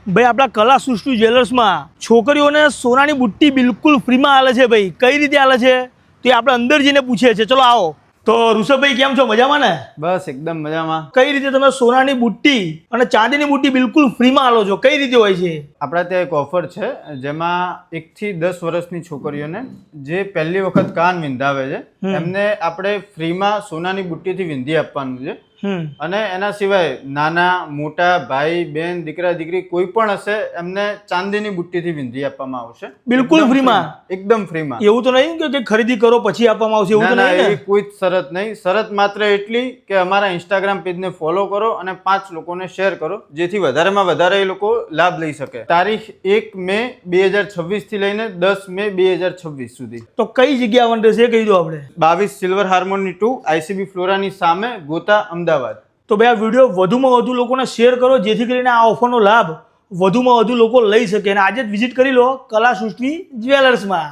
ભાઈ આપણા કલા સૃષ્ટિ જ્વેલર્સમાં છોકરીઓને સોનાની બુટ્ટી બિલકુલ ફ્રીમાં આલે છે ભાઈ. કઈ રીતે આલે છે તો એ આપણે અંદર જઈને પૂછીએ છીએ. ચલો આવો. તો ઋષભભાઈ કેમ છો, મજામાં ને? બસ એકદમ મજામાં. કઈ રીતે તમે સોનાની બુટ્ટી અને ચાંદીની બુટ્ટી બિલકુલ ફ્રીમાં આલો છો? કઈ રીતે હોય છે? આપણા ત્યાં એક ઓફર છે જેમાં 1 થી 10 વર્ષની છોકરીઓને જે પહેલી વખત કાન વિંધાવે છે એમને આપણે ફ્રીમાં સોનાની બુટ્ટીથી વિંધી આપવાનું છે. અને એના સિવાય નાના મોટા ભાઈ બહેન દીકરા દીકરી કોઈ પણ હશે એમને ચાંદીની બુટ્ટીથી વિંધી આપવામાં આવશે બિલકુલ ફ્રીમાં? એકદમ ફ્રીમાં. એવું તો નહીં કે ખરીદી કરો પછી આપવામાં આવશે? એવું તો ના, નહીં ને? એવી કોઈ જ શરત નહીં. શરત માત્ર એટલી કે અમારા ઇન્સ્ટાગ્રામ પેજને ફોલો કરો અને 5 લોકોને શેર કરો જેથી વધારેમાં વધારે એ લોકો લાભ લઈ શકે. તારીખ 1 મે 2026 થી લઈને 10 મે 2026 સુધી. તો કઈ જગ્યા આવવાનું રહેશે કહી દો આપણે. 22 સિલ્વર હાર્મોની 2 ICB ફ્લોરાની સામે ગોતા અમદાવાદ. તો ભાઈ આ વિડીયો વધુમાં વધુ લોકોને શેર કરો જેથી કરીને આ ઓફરનો લાભ વધુમાં વધુ લોકો લઈ શકે. અને આજે જ વિઝિટ કરી લો કલા સૃષ્ટિ જ્વેલર્સમાં.